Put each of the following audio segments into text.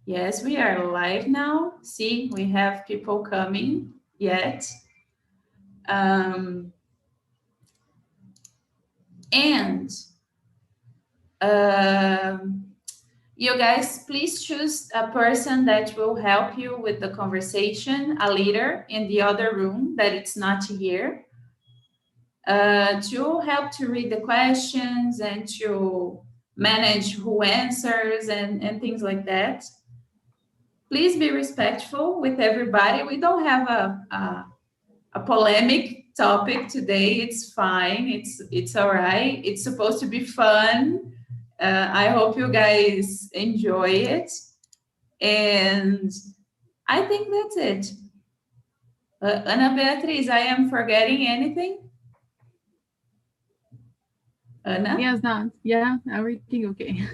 Yes, we are live now. See, we have people coming yet. And you guys, please choose a person that will help you with the conversation, a leader in the other room that it's not here, to help to read the questions and to manage who answers and things like that. Please be respectful with everybody. We don't have a polemic topic today. It's fine. It's all right. It's supposed to be fun. I hope you guys enjoy it. And I think that's it. Ana Beatriz, I am forgetting anything? Ana? Yes, not. Yeah, everything okay.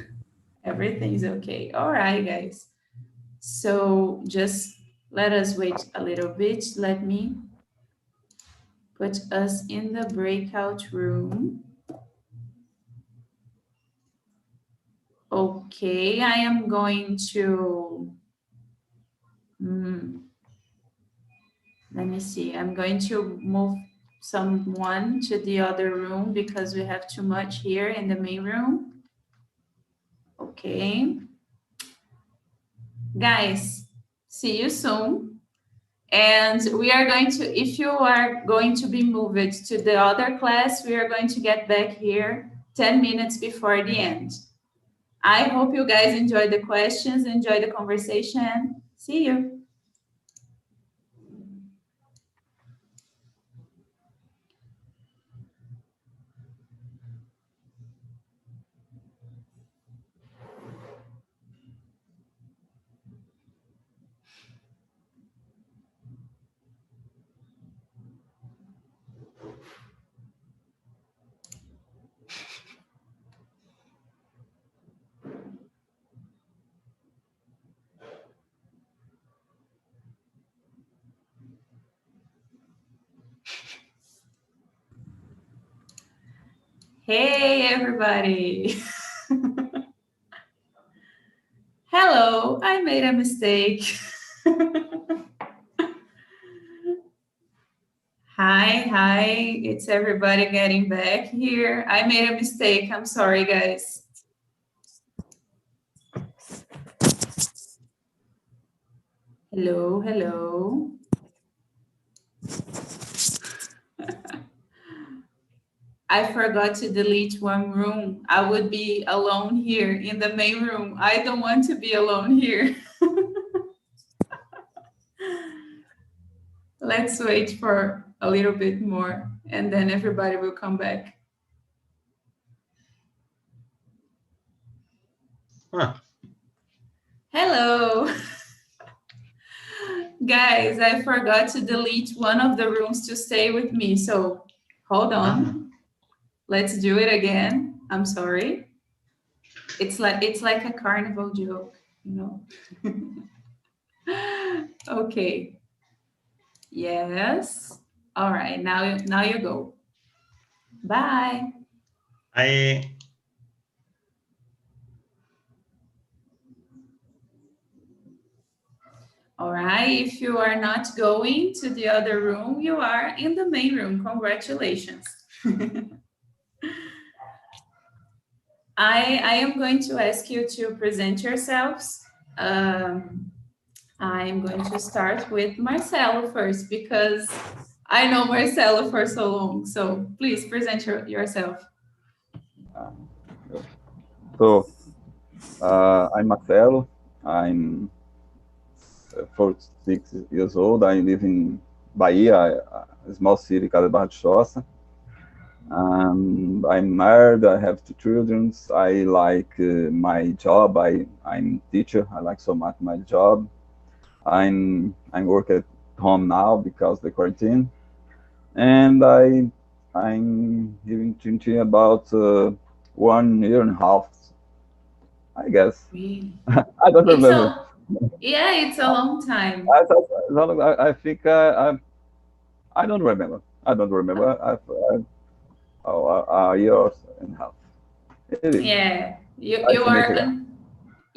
Everything's okay. All right, guys. So just let us wait a little bit. Let me put us in the breakout room. Okay, I am going to, let me see. I'm going to move someone to the other room because we have too much here in the main room. Okay. Guys, see you soon. And we are going to, if you are going to be moved to the other class, we are going to get back here 10 minutes before the end. I hope you guys enjoy the questions, enjoy the conversation. See you. Hey, everybody. Hello, I made a mistake. Hi, it's everybody getting back here. I made a mistake. I'm sorry, guys. Hello. I forgot to delete one room. I would be alone here in the main room. I don't want to be alone here. Let's wait for a little bit more and then everybody will come back. Hello. Guys, I forgot to delete one of the rooms to stay with me. So hold on. Let's do it again. I'm sorry. It's like a carnival joke, you know. Okay. Yes. All right. Now you go. Bye. All right. If you are not going to the other room, you are in the main room. Congratulations. I am going to ask you to present yourselves. I'm going to start with Marcelo first because I know Marcelo for so long. So please present yourself. So, I'm Marcelo. I'm 46 years old. I live in Bahia, a small city called Barra de Choça. I'm married. I have 2 children. I like my job. I'm teacher. I like so much my job. I'm work at home now because the quarantine, and I'm living Trinity about 1 year and a half, I guess. Really? I don't remember. It's a long time. I think I don't remember. I don't remember. A year and a half. It is. Yeah, you Nice to meet are you.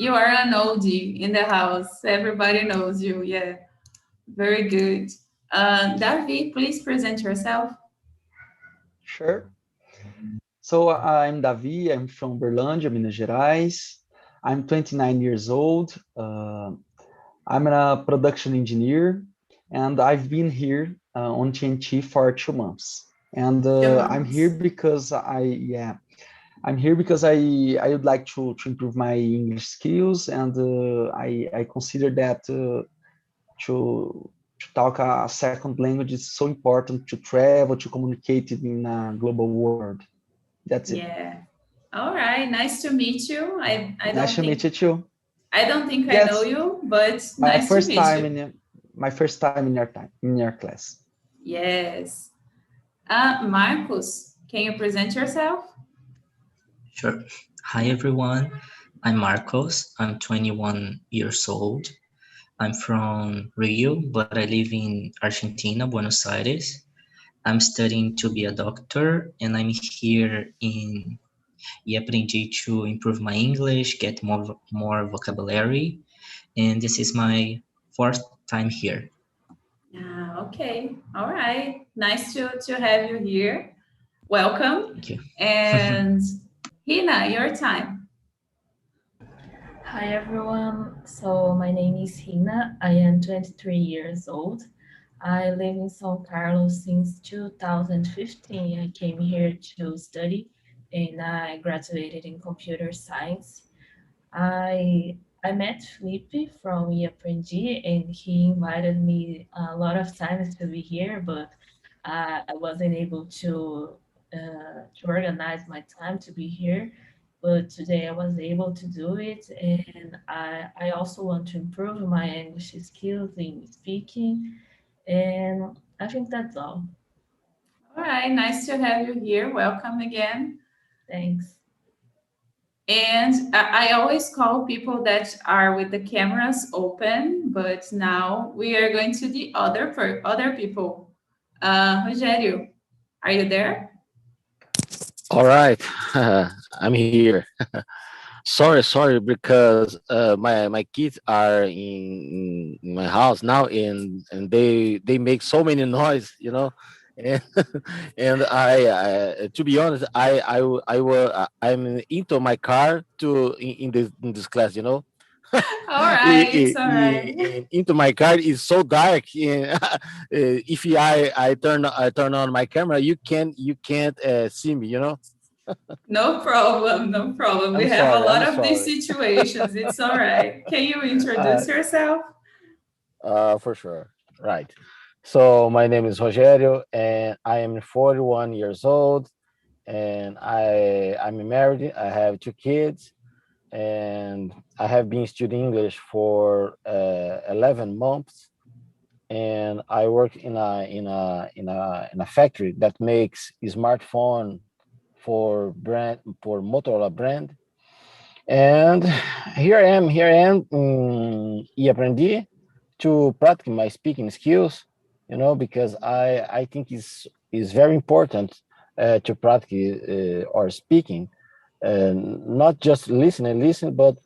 You are an oldie in the house. Everybody knows you. Yeah, very good. Davi, please present yourself. Sure. So I'm Davi. I'm from Berlândia, Minas Gerais. I'm 29 years old. I'm a production engineer, and I've been here on TNT for 2 months. And I'm here Humans. because I'm here because I would like to improve my English skills, and I consider that to talk a second language is so important to travel, to communicate in a global world. That's it. Yeah. All right. Nice to meet you. Nice to meet you too. I don't think I know Yes, you, but my nice to first meet time you. in my first time in your class. Yes. Marcos, can you present yourself? Sure. Hi, everyone. I'm Marcos. I'm 21 years old. I'm from Rio, but I live in Argentina, Buenos Aires. I'm studying to be a doctor, and I'm here in Aprendi to improve my English, get more vocabulary, and this is my fourth time here. Okay. All right. Nice to have you here. Welcome. Thank you. And Hina, your time. Hi everyone, so my name is Hina. I am 23 years old. I live in São Carlos since 2015. I came here to study and I graduated in computer science. I met Felipe from Iaprendi and he invited me a lot of times to be here, but I wasn't able to organize my time to be here. But today I was able to do it, and I also want to improve my English skills in speaking, and I think that's all. All right. Nice to have you here. Welcome again. Thanks. And I always call people that are with the cameras open, but now we are going to the other people. Rogério, are you there? All right, I'm here. Sorry, because my kids are in my house now, and they make so many noise, and and to be honest, I'm into my car to in this class, All right, it's all right. into my car is so dark. If I turn on my camera, you can't see me, No problem, no problem. We I'm have a sorry. lot I'm of these sorry. situations. It's all right. Can you uh, introduce yourself? for sure. Right. So my name is Rogério, and I am 41 years old, and I'm married. I have 2 kids, and I have been studying English for 11 months, and I work in a factory that makes smartphone for Motorola brand. And here I am, e aprendi to practice my speaking skills, because I think is very important to practice or speaking, not just listen, but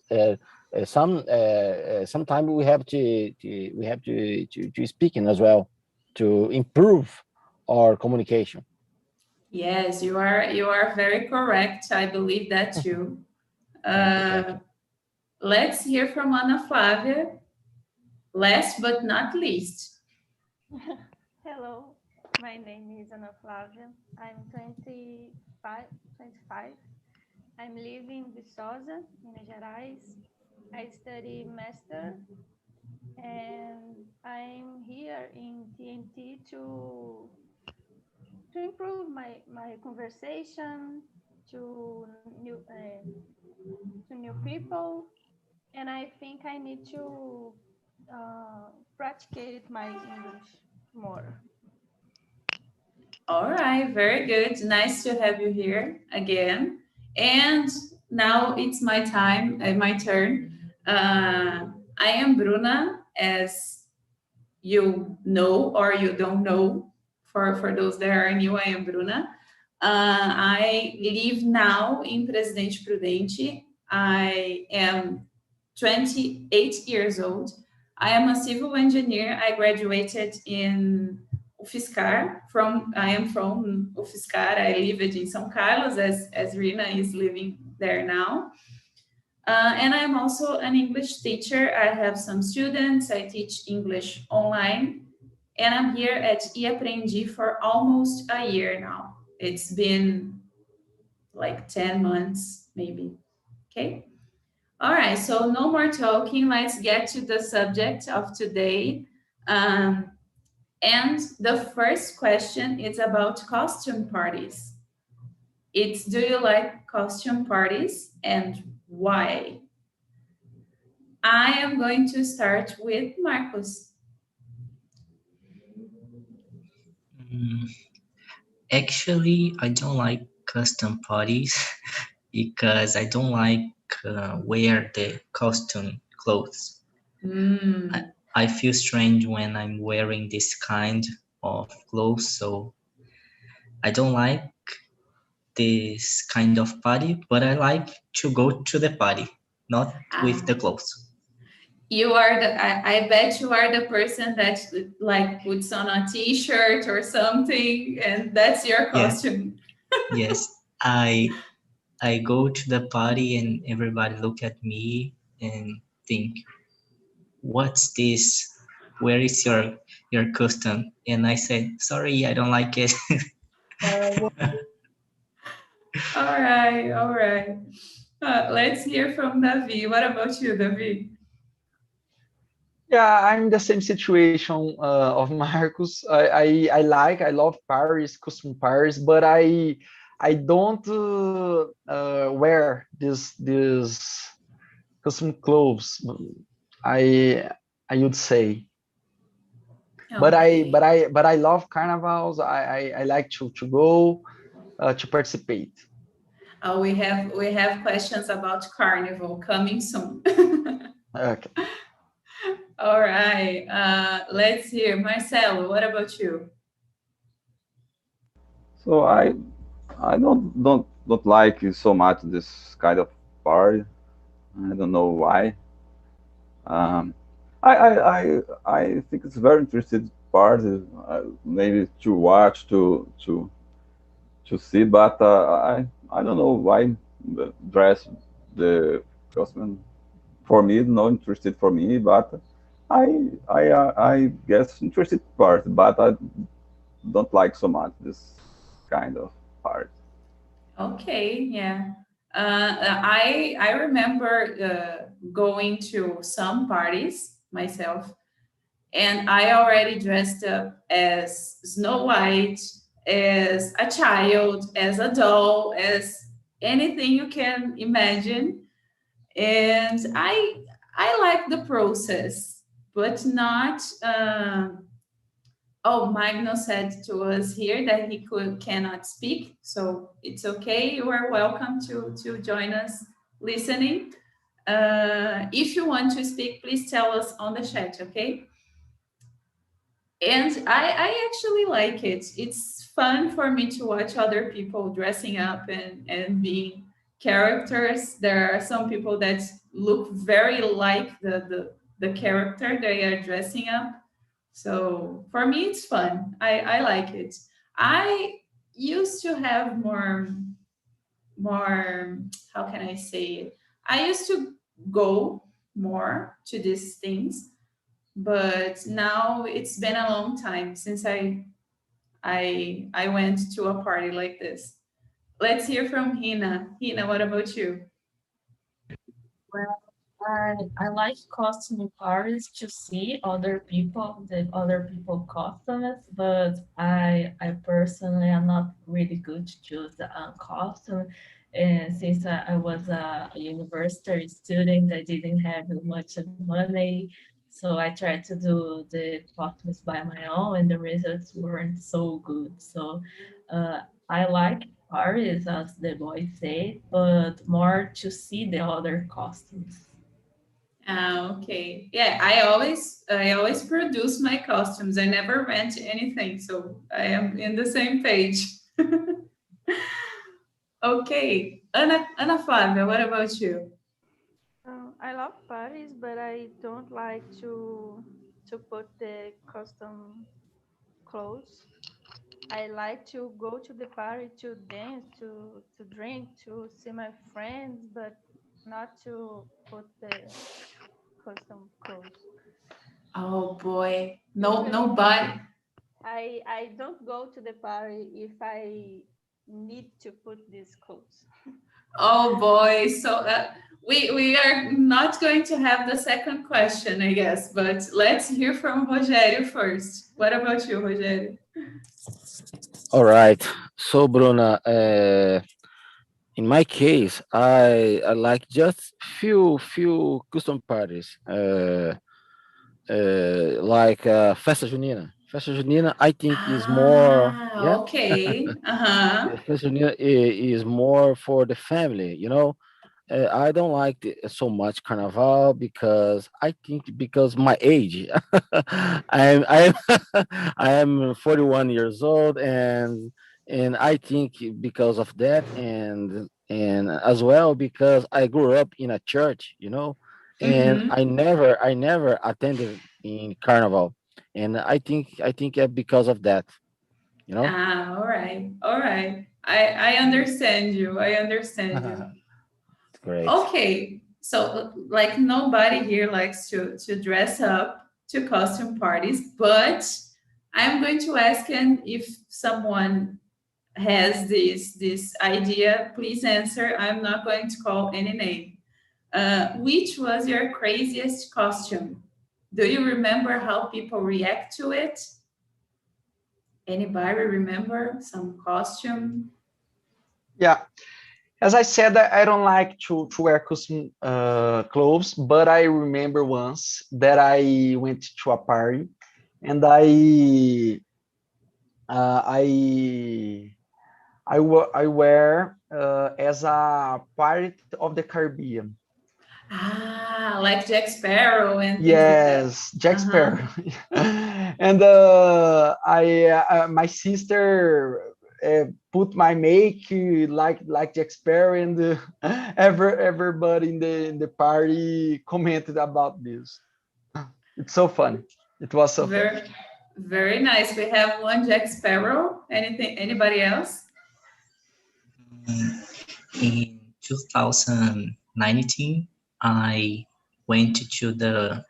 sometimes we have to speaking as well to improve our communication. Yes, you are very correct. I believe that too. Thank you, thank Uh, you. let's hear from Ana Flávia. Last but not least. Hello, my name is Ana Flávia. I'm 25. I'm living in Viçosa, Minas Gerais. I study master and I'm here in TNT to improve my conversation to to new people, and I think I need to practice my English more. All right, very good. Nice to have you here again. And now it's my time, my turn. I am Bruna, as you know or you don't know. For those that are new, I am Bruna. I live now in Presidente Prudente. I am 28 years old. I am a civil engineer. I graduated in UFSCar. I am from UFSCar. I lived in São Carlos, as Rina is living there now. And I'm also an English teacher. I have some students. I teach English online. And I'm here at eAprendi for almost a year now. It's been like 10 months, maybe. Okay. All right. So no more talking. Let's get to the subject of today. And the first question is about costume parties. It's, do you like costume parties and why? I am going to start with Marcos. Actually, I don't like custom parties because I don't like wear the costume clothes. I feel strange when I'm wearing this kind of clothes, so I don't like this kind of party, but I like to go to the party, not with the clothes. You are I bet you are the person that like puts on a t-shirt or something and that's your costume. Yes, I go to the party and everybody look at me and think, what's this? Where is your costume? And I said, sorry, I don't like it. All right. Let's hear from Davi. What about you, Davi? Yeah, I'm the same situation of Marcos. I love Paris, costume Paris, but I don't wear this costume clothes. I would say, but I love carnivals. I like to go to participate. We have questions about Carnival coming soon. Okay. All right. Let's hear Marcelo. What about you? So I don't like so much this kind of party. I don't know why. Um, I think it's very interesting part, maybe to watch to see, but I don't know why the dress the costume for me not interested for me, but I guess interested part, but I don't like so much this kind of part. Okay, yeah. I remember going to some parties myself, and I already dressed up as Snow White, as a child, as a doll, as anything you can imagine. And I like the process, but not. Oh, Magno said to us here that he cannot speak, so it's okay. You are welcome to join us listening. If you want to speak, please tell us on the chat, okay? And I actually like it. It's fun for me to watch other people dressing up and being characters. There are some people that look very like the character they are dressing up. So for me, it's fun. I like it. I used to have more, how can I say it? I used to go more to these things, but now it's been a long time since I went to a party like this. Let's hear from Hina. Hina, what about you? Well, I like costume parties to see the other people costumes, but I personally am not really good to choose a costume. And since I was a university student, I didn't have much money, so I tried to do the costumes by my own, and the results weren't so good. So uh, I like parties, as the boy said, but more to see the other costumes. Okay. Yeah, I always produce my costumes. I never rent anything, so I am in the same page. Okay. Ana Flávia, what about you? I love parties, but I don't like to put the custom clothes. I like to go to the party to dance, to drink, to see my friends, but not to put the custom clothes. Oh boy. No, Usually, nobody. I don't go to the party if I need to put these clothes. Oh boy. So we are not going to have the second question, I guess, but let's hear from Rogério first. What about you, Rogério? All right. So, Bruna, in my case, I like just few custom parties, like Festa Junina. Festa Junina, I think is more, Ah, yeah. okay. Uh-huh. Festa Junina is more for the family, you know. I don't like so much Carnival because I think because my age, I'm I am 41 years old, and I think because of that, and as well because I grew up in a church, you know, and Mm-hmm. I never attended in Carnival, and I think because of that, you know. Ah, all right. All right. I understand you. I understand you. Great. Okay. So like nobody here likes to dress up to costume parties, but I'm going to ask, and if someone has this idea, please answer. I'm not going to call any name. Which was your craziest costume? Do you remember how people react to it? Anybody remember some costume? Yeah, as I said, I don't like to wear custom clothes, but I remember once that I went to a party and I I wear as a pirate of the Caribbean. Ah, like Jack Sparrow and things like that. Yes, Jack Uh-huh. Sparrow. And my sister put my make like Jack Sparrow, and everybody in the party commented about this. It's so funny. It was so funny. Very, very nice. We have one Jack Sparrow. Anything? Anybody else? In 2019, I went to the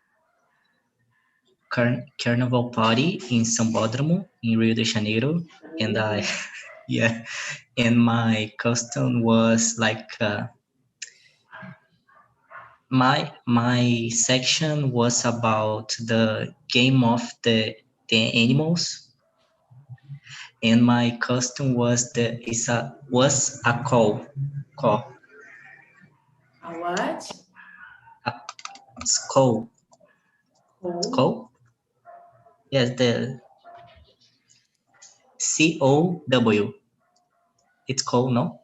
Carnival party in Sambódromo in Rio de Janeiro, and I, Ooh. yeah, and my costume was like my section was about the game of the animals, and my costume was a call, A what? a skull, Coal. skull. Yes, the COW. It's called, no?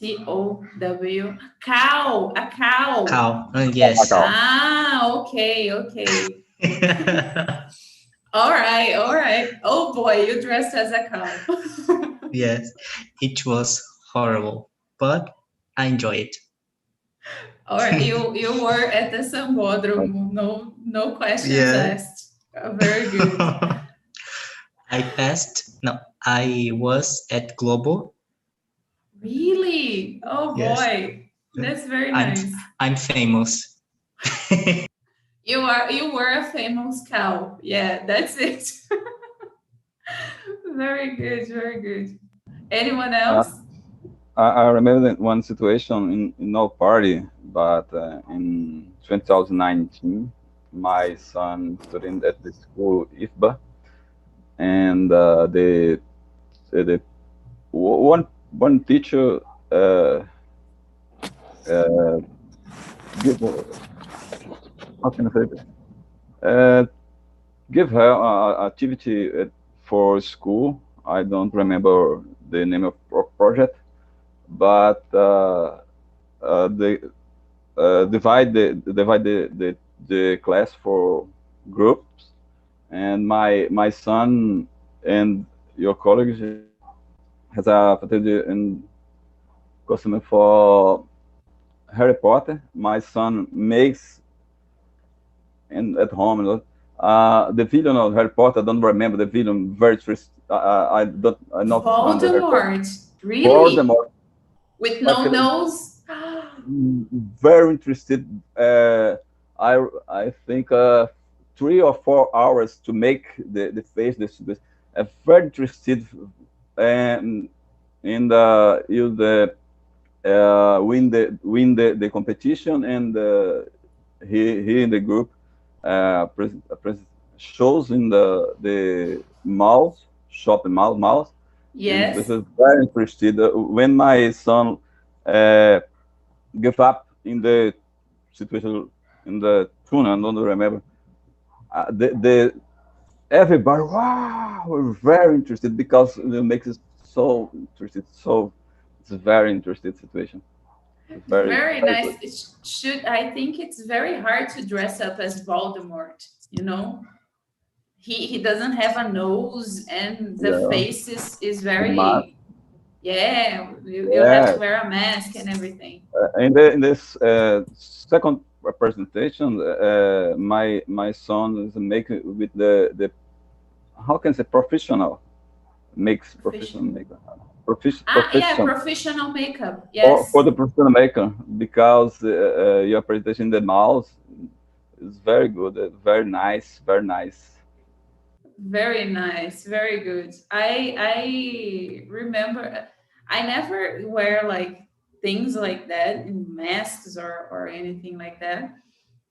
COW. Cow. A cow. Cow. Yes. Ah, okay, okay. All right, all right. Oh boy, you dressed as a cow. Yes, it was horrible, but I enjoy All right, you were at the Like, Sambódromo. No questions it. asked. Very good. Yeah. I passed. No, I was at Global. Really? Oh Yes. boy, that's very I'm nice. I'm famous. You were a famous cow. Yeah, that's it. Very good, very good. Anyone uh, else? I remember that one situation in no party, but in 2019, my son studying at the school IFBA, and the one teacher uh, uh, give how can I say this? Uh, give her activity for school. I don't remember the name of project, but they divide the class for groups, and my son and your colleagues has a faculty in customer for Harry Potter. My son makes and at home. The villain of Harry Potter, I don't remember the villain. Very trist. I don't. I'm not fan of the Harry Potter. Voldemort, really? Voldemort, With like no nose? very interested. I think 3 or 4 hours to make the face. This very interested, and in the you the win the competition, and he in the group shows in the malls, shopping malls, and this Yes. is very interested. When my son uh, gave up in the situation in the tuna, I don't remember. The everybody, wow, we're very interested because it makes us so interested. So it's a very interested situation. It's very Very very nice. good. It should I think it's very hard to dress up as Voldemort, you know? He doesn't have a nose and the Yeah, face is the mask. very, yeah, you have to Yeah, wear a mask and everything. in this second presentation, my son is making with the how can I say professional makes professional Professional. makeup Yeah, profession professional makeup. for Yes. the professional maker because your presentation in the mouse is very good, very nice, very nice. Very nice, very good. I remember I never wear like things like that in masks or anything like that.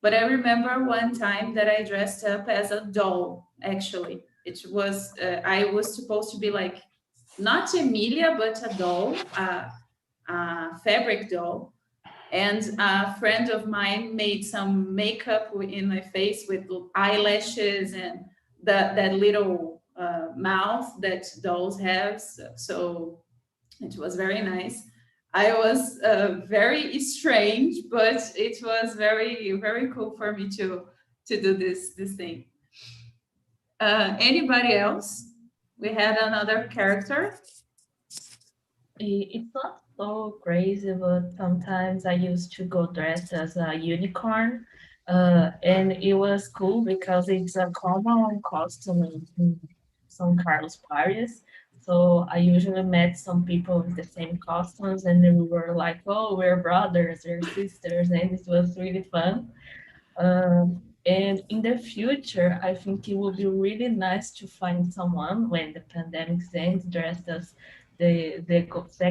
But I remember one time that I dressed up as a doll. Actually, it was I was supposed to be like not Emilia, but a doll, a fabric doll, and a friend of mine made some makeup in my face with eyelashes and that little mouth that dolls have. So it was very nice. I was very strange, but it was very cool for me to do this thing. Anybody else? We had another character. It's not so crazy, but sometimes I used to go dressed as a unicorn. And it was cool because it's a common costume in São Carlos Paris. So I usually met some people with the same costumes, and then we were like, "Oh, we're brothers, we're sisters," and it was really fun. And in the future, I think it would be really nice to find someone when the pandemic ends dressed as the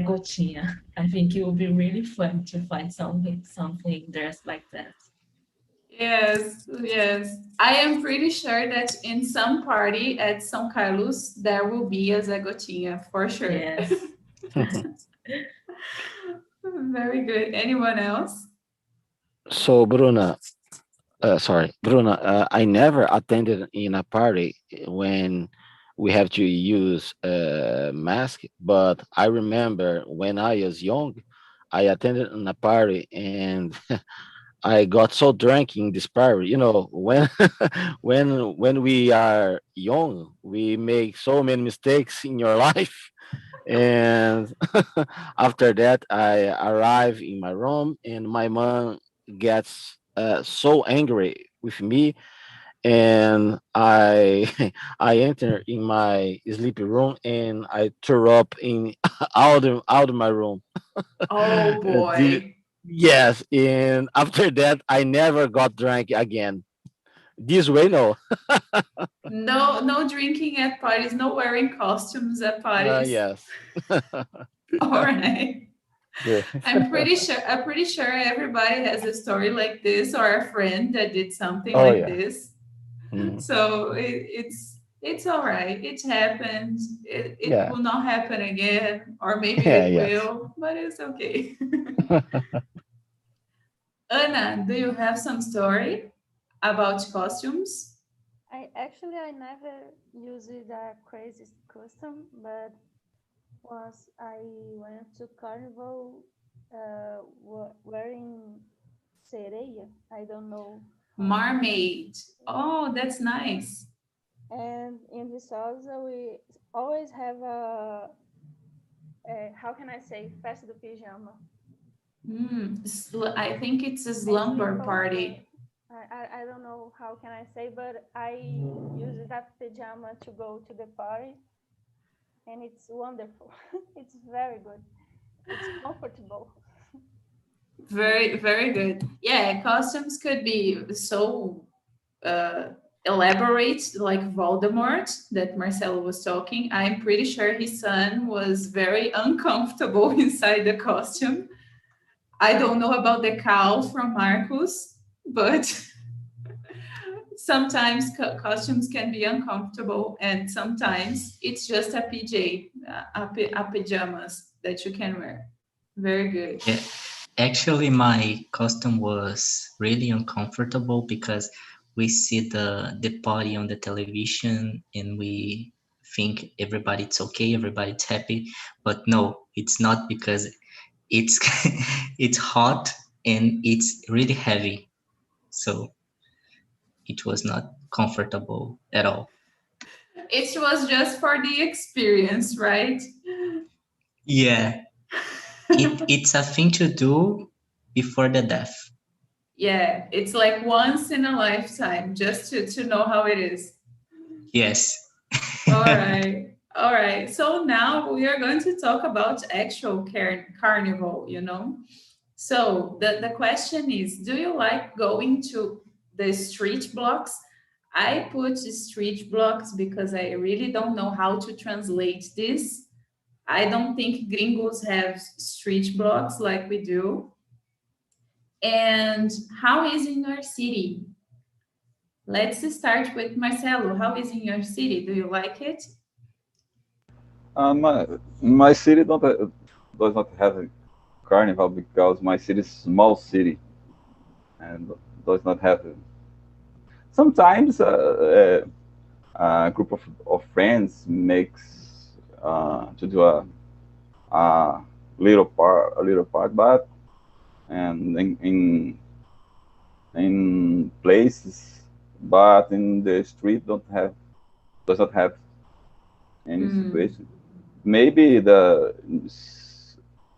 Gotinha. I think it would be really fun to find something dressed like that. Yes, yes. I am pretty sure that in some party at São Carlos there will be a Zé Gotinha for sure. Yes. Very good. Anyone else? So Bruna, I never attended in a party when we have to use a mask, but I remember when I was young, I attended in a party and I got so drunk in this party. You know, when when we are young, we make so many mistakes in your life. And after that, I arrive in my room, and my mom gets so angry with me, and I I enter in my sleeping room and I throw up in out of my room. Oh The, boy. yes, and after that I never got drunk again. This way, no. No, no drinking at parties, no wearing costumes at parties. Yes. All right. Good. I'm pretty sure everybody has a story like this or a friend that did something Oh like yeah. this. Mhm. So it's all right. It happened. It Yeah. will not happen again, or maybe Yeah. it Yes. will, but it's okay. Anna, do you have some story about costumes? I never used a crazy custom, but once I went to Carnival wearing sereia. I don't know how. Mermaid. Oh, that's nice. And in Viçosa, we always have a how can I say, festa do pijama. I think it's a I see slumber poster. party. I don't know how can I say, but I use that pajama to go to the party, and it's wonderful. It's very good. It's comfortable. Very, very good. Yeah, costumes could be so uh, elaborate, like Voldemort that Marcelo was talking. I'm pretty sure his son was very uncomfortable inside the costume. I don't know about the cowl from Marcus, but sometimes costumes can be uncomfortable, and sometimes it's just a PJ, a pajamas that you can wear. Very good. Yeah, actually, my costume was really uncomfortable because we see the party on the television and we think everybody's okay, everybody's happy, but no, it's not because it's it's hot and it's really heavy, so it was not comfortable at all. It was just for the experience, right? Yeah, it's a thing to do before the death. Yeah, it's like once in a lifetime, just to know how it is. Yes. All right. All right. So now we are going to talk about actual carnival, you know? So the question is, do you like going to the street blocks? I put street blocks because I really don't know how to translate this. I don't think gringos have street blocks like we do. And how is in your city? Let's start with Marcelo. How is in your city? Do you like it? My city don't does not have a carnival because my city is small city and does not have. Sometimes a group of friends makes to do a a little part, but and in places, but in the street don't have does not have any Mm, situation. Maybe the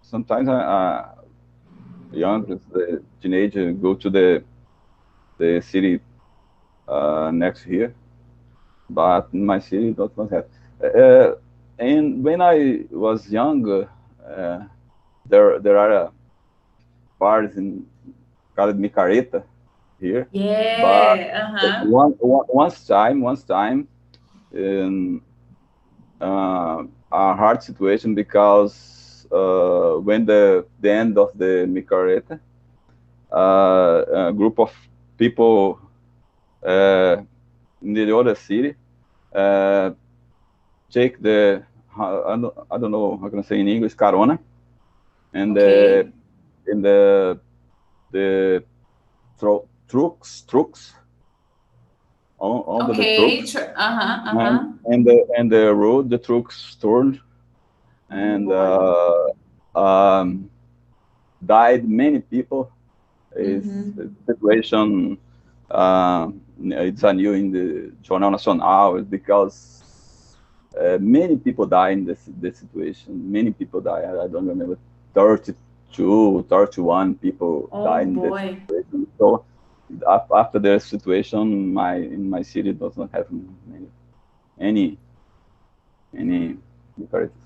sometimes young the teenager go to the city next here, but in my city does not have. Uh, and when I was younger, uh, there are bars in called Micareta here, but yeah, uh-huh. once time, um, a hard situation because when the end of the Micareta, a group of people uh, in the other city uh, take I don't know how can I say in English carona and Okay. in the trucks on the Okay. trucks Uh-huh, uh-huh. and the road the trucks turned Oh and boy. died many people is Mm-hmm. a situation it's a new in the Jornal Nacional because many people die in this situation. Many people die. I don't remember 32, 31 people Oh died in this boy. situation. So after the situation, my in my city does not have any any differences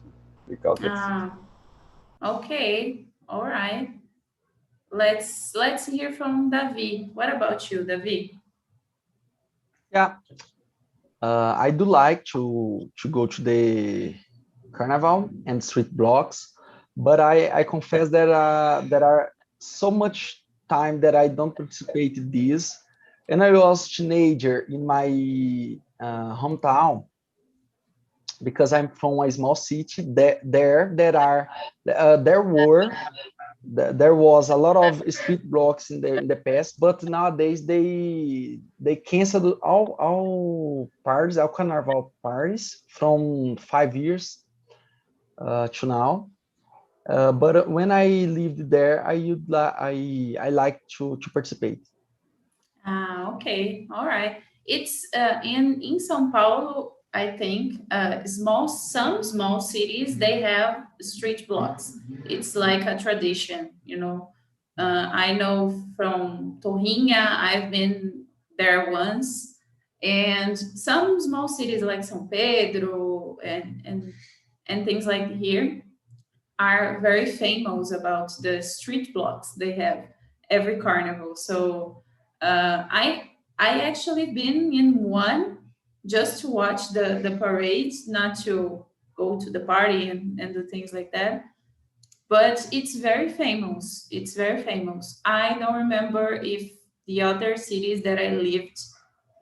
because that's Ah, okay. All right. Let's hear from Davi. What about you, Davi? Yeah, I do like to go to the carnival and street blocks, but I confess that there are so much time that I don't participate in this. And I was teenager in my hometown because I'm from a small city. There was a lot of street blocks in the past, but nowadays they canceled all parties, all carnival parties from 5 years to now. But when I lived there, I like to participate. Ah, okay. All right. It's in São Paulo, I think, some small cities they have street blocks. It's like a tradition, you know. I know from Torrinha, I've been there once, and some small cities like São Pedro and things like here are very famous about the street blocks they have every carnival. So I actually been in one just to watch the parades, not to go to the party and do things like that. But it's very famous. It's very famous. I don't remember if the other cities that I lived,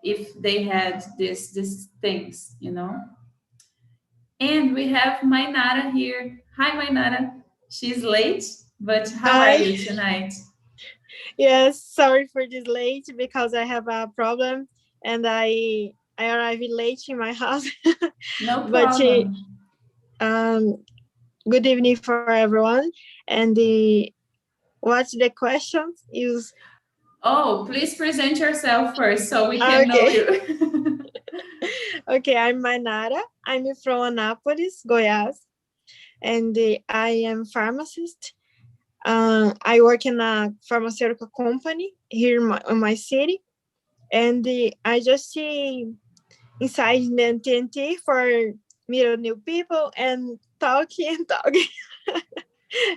if they had these things, you know. And we have Mainara here. Hi, Mainara. She's late, but how are Hi. you tonight? Yes, sorry for this late because I have a problem and I arrived late in my house. No But problem. good evening for everyone. And what's the question? Is Oh, please present yourself first so we can know okay. you. Okay, I'm Mainara. I'm from Anápolis, Goiás, and I am pharmacist. I work in a pharmaceutical company here in my city, and I just see inside the TNT for meet new people and talking and talking.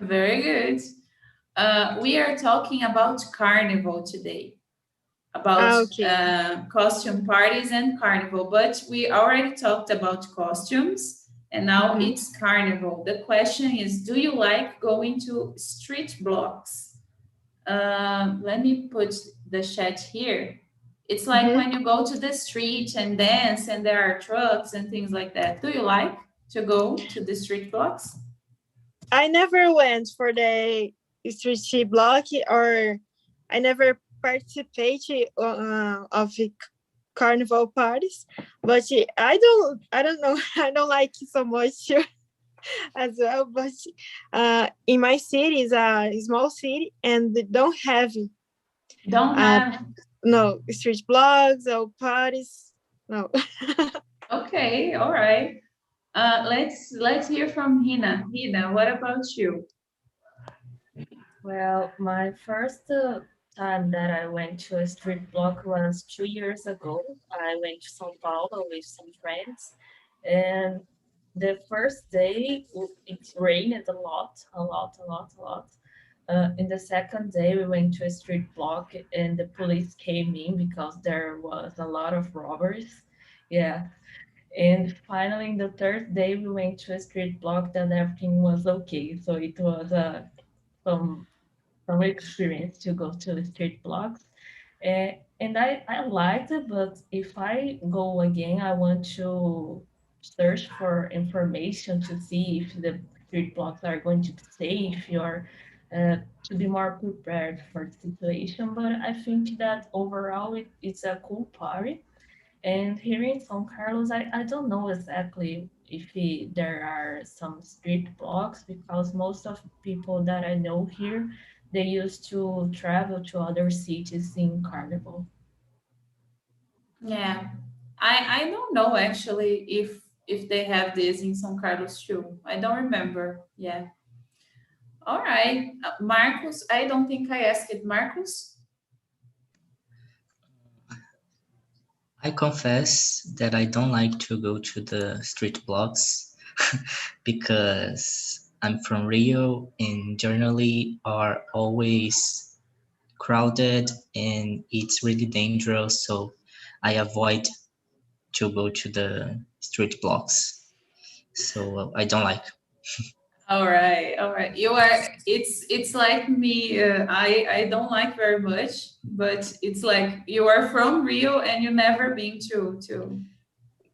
Very good. We are talking about Carnival today, about Okay. costume parties and Carnival, but we already talked about costumes and now Mhm. it's Carnival. The question is, do you like going to street blocks? Let me put the chat here. It's like Mhm. when you go to the street and dance and there are trucks and things like that. Do you like to go to the street blocks? I never went for the street block or I never participated of the carnival parties, but I don't know I don't like it so much as well. But in my city is a small city and they don't have Don't uh, have. no street blogs or parties. No. Okay, all right. Let's hear from Hina. Hina, what about you? Well, my first time that I went to a street block was 2 years ago. I went to São Paulo with some friends, and the first day it rained a lot, a lot, a lot, a lot. In the second day, we went to a street block, and the police came in because there was a lot of robberies. Yeah, and finally, in the third day, we went to a street block that everything was okay. So it was some some experience to go to the street blocks. And I liked it, but if I go again, I want to search for information to see if the street blocks are going to be safe or to be more prepared for the situation. But I think that overall it's a cool party. And here in São Carlos, I don't know exactly if there are some street blocks because most of people that I know here, they used to travel to other cities in Carnival. Yeah, I don't know actually if they have this in São Carlos too. I don't remember. Yeah. All right, Marcos. I don't think I asked it, Marcos. I confess that I don't like to go to the street blocks because I'm from Rio and generally are always crowded and it's really dangerous. So I avoid to go to the street blocks. So I don't like. All right, all right. You are. It's like me. I don't like very much, but it's like you are from Rio and you never been to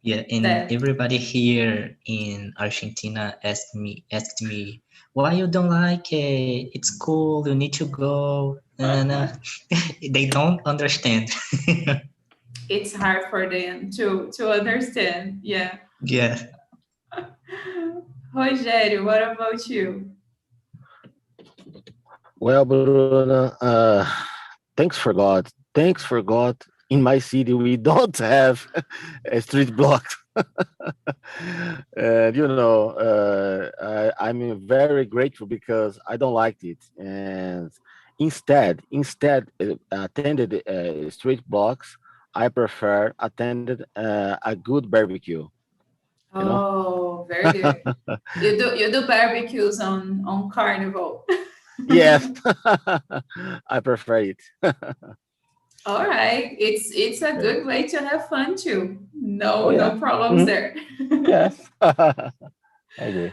Yeah, and that. everybody here in Argentina asked me why you don't like it. It's cool. You need to go. And they don't understand. It's hard for them to understand. Yeah. Yeah. Rogério, what about you? Well, Bruna, thanks for God. Thanks for God. In my city, we don't have a street blocks. And I'm very grateful because I don't like it. And instead attended street blocks, I prefer attended a good barbecue. You know. Oh, very good. You do barbecues on Carnival. Yes, I prefer it. All right. It's a Yeah. good way to have fun too. Oh No yeah. problems Mhm. there. Yes. I agree.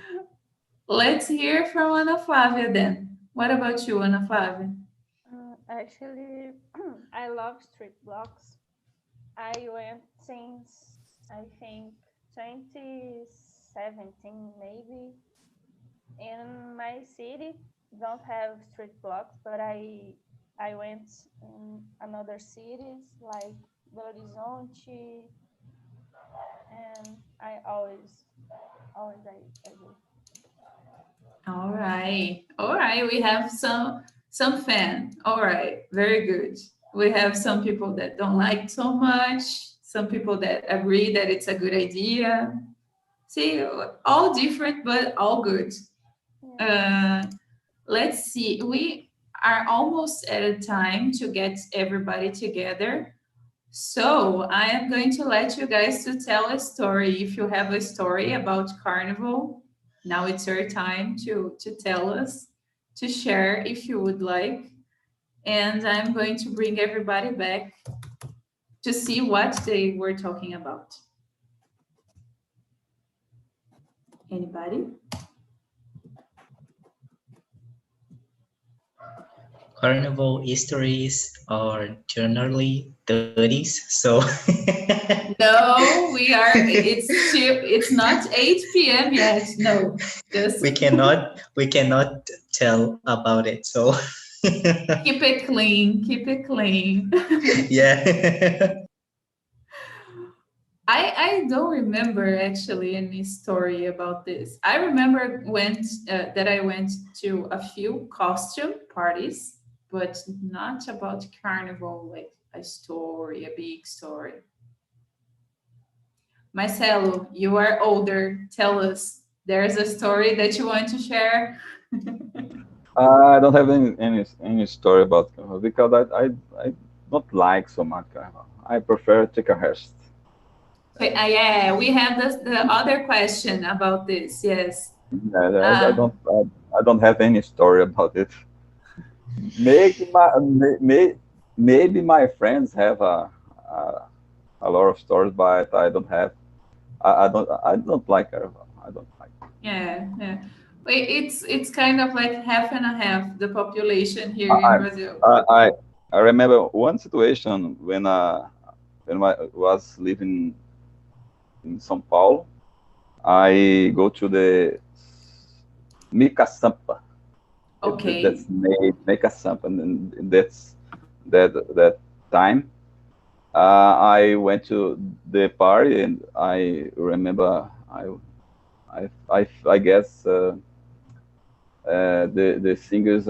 Let's hear from Ana Flávia then. What about you, Ana Flávia? Actually, I love street blocks. I went since I think 2017 maybe. In my city, don't have street blocks, but I went in another cities like Belo Horizonte, and I always I go. All right. All right. We have some fan. All right. Very good. We have some people that don't like so much, some people that agree that it's a good idea. See, all different, but all good. Yeah. Uh, let's see. We are almost at a time to get everybody together. So I am going to let you guys to tell a story. If you have a story about Carnival, now it's your time to tell us, to share if you would like. And I'm going to bring everybody back to see what they were talking about. Anybody? Carnival histories are generally 30s, so No, it's not 8 p.m. yet. No, just we cannot tell about it. So keep it clean, keep it clean. yeah. I don't remember actually any story about this. I remember that I went to a few costume parties, but not about Carnival, like a story, a big story. Marcelo, you are older. Tell us. There's a story that you want to share? I don't have any story about Carnival because I don't like so much Carnival. I prefer take a rest. Yeah, we have the other question about this. Yes. I Uh, I don't have any story about it. Maybe maybe my friends have a lot of stories, but I don't have. I don't like Carnival. I don't like. yeah, yeah. It's kind of like half and a half the population here in I Brazil. I I, I remember one situation when I was living in São Paulo. I go to the Mica Sampa. Okay. That's made Mica Sampa, and that time. I went to the party, and I remember I guess the singers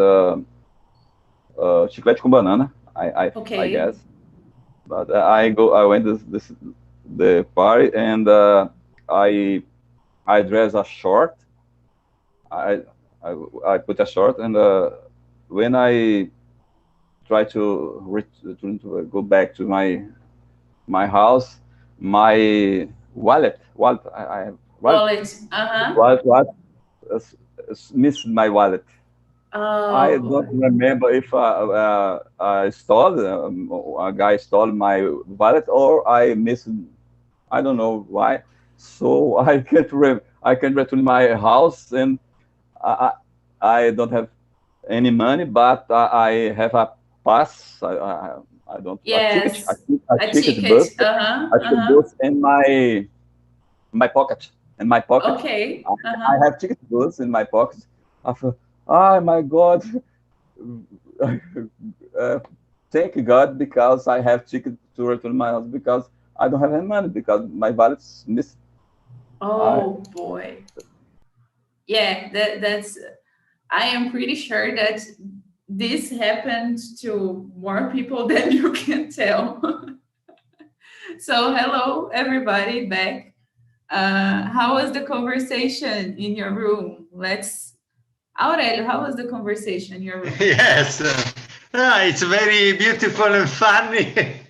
Chiclete com Banana. I Okay. guess, but I went this the party, and I dress a short. I I, I put a short, and when I try to go back to my house, my wallet, I have wallet, Wallet. Uh-huh. wallet, missed my wallet. I Oh don't boy. remember if I stole a guy stole my wallet or I missed. I don't know why. So I can't return my house, and I I don't have any money, but I have a pass. I don't a ticket. Yes. A A ticket ticket. bus. Uh-huh. A ticket Uh-huh. bus in my pocket. In my pocket, Okay. I, Uh-huh. I have ticket bus in my pocket. I thought, oh my God, uh, thank God because I have ticket to return my house because I don't have any money because my wallet's missed. I Oh boy. Yeah, that's I am pretty sure that this happened to more people than you can tell. So hello everybody back. How was the conversation in your room? Let's Aurelio, how was the conversation in your room? Yes, It's very beautiful and funny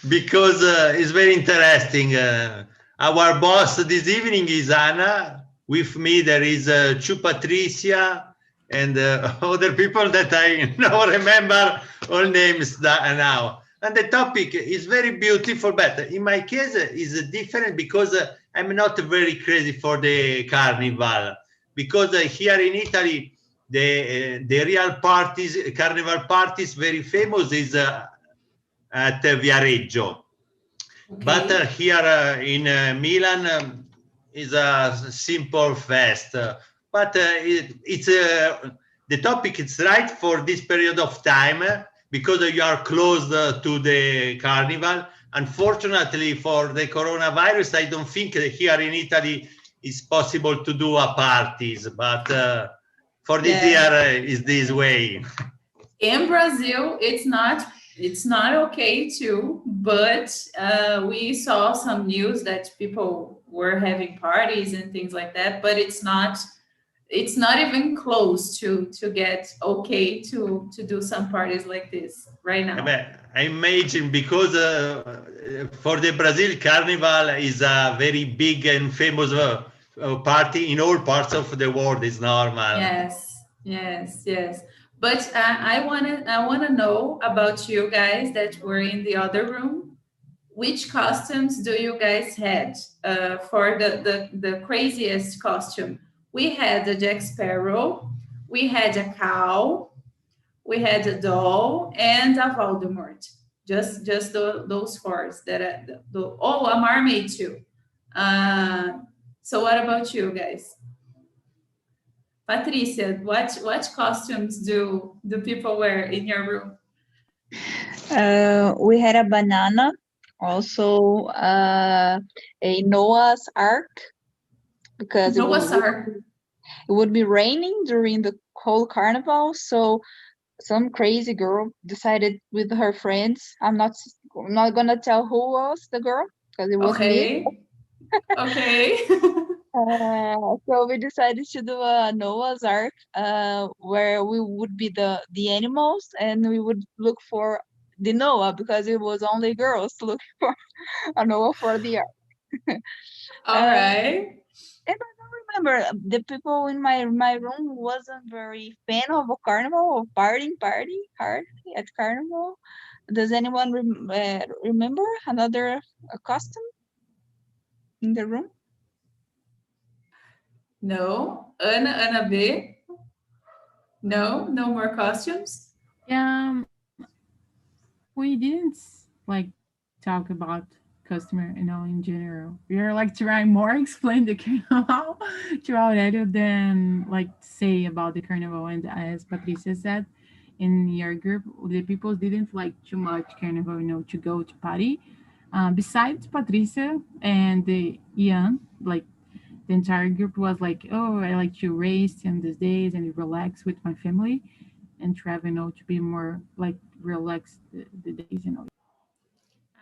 because it's very interesting. Our boss this evening is Anna. With me, there is Chu Patricia and other people that I now remember all names now. And the topic is very beautiful, but in my case is different because I'm not very crazy for the carnival. Because here in Italy, the real parties, carnival parties, very famous is at Viareggio. Okay. But here in Milan is a simple fest. But it's the topic is right for this period of time because you are close to the carnival. Unfortunately, for the coronavirus, I don't think that here in Italy it's possible to do a parties. But for this year is this way. In Brazil, it's not okay too, but we saw some news that people were having parties and things like that, but it's not even close to get okay to do some parties like this right now. I imagine because for the Brazil Carnival is a very big and famous party in all parts of the world. Is normal. Yes. But I wanna know about you guys that were in the other room. Which costumes do you guys had for the craziest costume? We had a Jack Sparrow, we had a cow, we had a doll, and a Voldemort. Just those four that a mermaid too. So what about you guys? Patricia, what costumes do people wear in your room? We had a banana, also a Noah's Ark, because it would be raining during the whole carnival. So some crazy girl decided with her friends. I'm not gonna tell who was the girl because it was me. Okay. So we decided to do a Noah's Ark, where we would be the animals and we would look for the Noah because it was only girls looking for a Noah for the ark. All right. And I don't remember, the people in my room wasn't very fan of a carnival or party hard at carnival. Does anyone remember another costume in the room? No. Anna B? No more costumes? Yeah, we didn't like talk about customer, in general. We are like trying more explain the carnival to Aurelio than like say about the carnival. And as Patricia said, in your group, the people didn't like too much carnival, to go to party. Besides Patricia and the Ian, like the entire group was like, oh, I like to race on these days and relax with my family and travel, to be more like relaxed the days,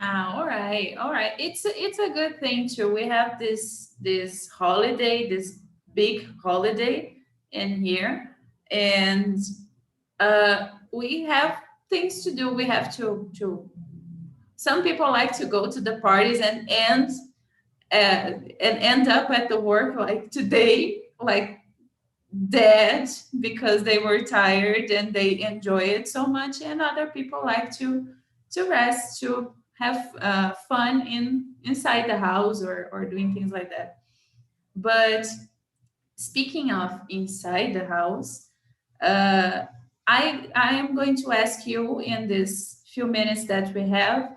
All right. It's a good thing too. We have this holiday, this big holiday in here, and we have things to do. We have to. Some people like to go to the parties and end up at the work like today, like dead because they were tired and they enjoy it so much, and other people like to rest, to have fun inside the house or doing things like that. But speaking of inside the house, uh, I am going to ask you in this few minutes that we have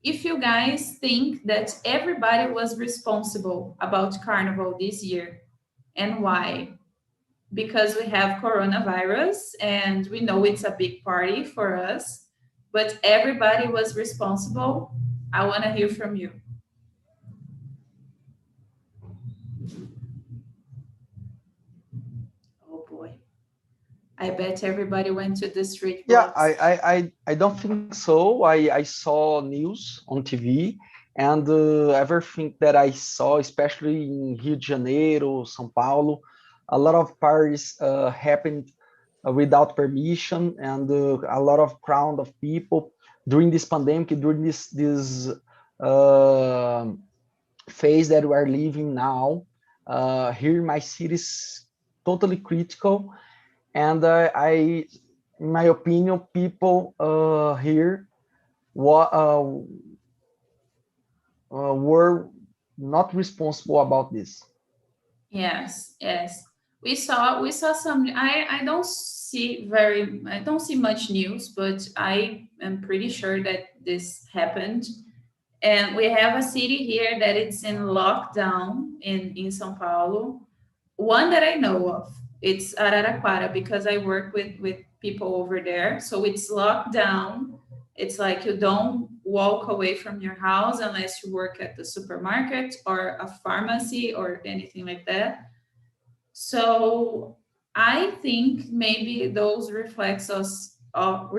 if you guys think that everybody was responsible about Carnival this year and why. Because we have coronavirus and we know it's a big party for us, but everybody was responsible. I want to hear from you. Oh boy. I bet everybody went to the street Yeah, blocks. I don't think so. I saw news on TV, and everything that I saw, especially in Rio de Janeiro, São Paulo, a lot of parties happened without permission, and a lot of crowd of people during this pandemic, during this phase that we are living now. Here, my city is totally critical, and in my opinion, people here were not responsible about this. Yes, yes. We saw some. I don't see much news, but I am pretty sure that this happened. And we have a city here that it's in lockdown in São Paulo. One that I know of, it's Araraquara, because I work with people over there. So it's locked down. It's like you don't walk away from your house unless you work at the supermarket or a pharmacy or anything like that. So I think maybe those reflexes of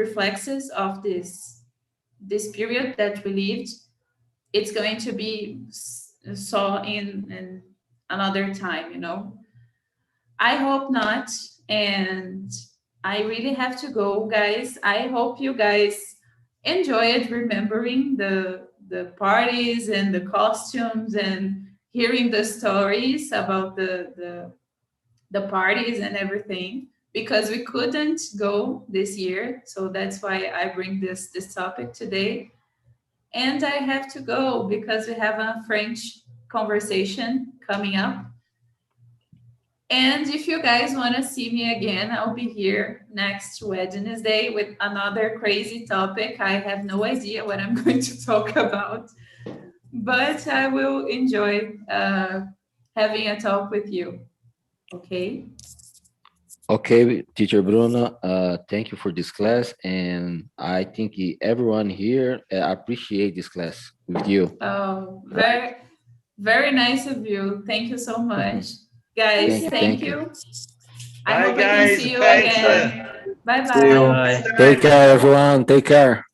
this period that we lived, it's going to be saw in another time, you know. I hope not. And I really have to go, guys. I hope you guys enjoyed remembering the parties and the costumes and hearing the stories about the parties and everything, because we couldn't go this year. So that's why I bring this topic today. And I have to go because we have a French conversation coming up. And if you guys want to see me again, I'll be here next Wednesday with another crazy topic. I have no idea what I'm going to talk about, but I will enjoy having a talk with you. Okay? Okay, Teacher Bruno, thank you for this class. And I think everyone here appreciate this class with you. Oh, very, very nice of you. Thank you so much. Guys, thank you. I hope I can see you again. Bye-bye. Take care, everyone. Take care.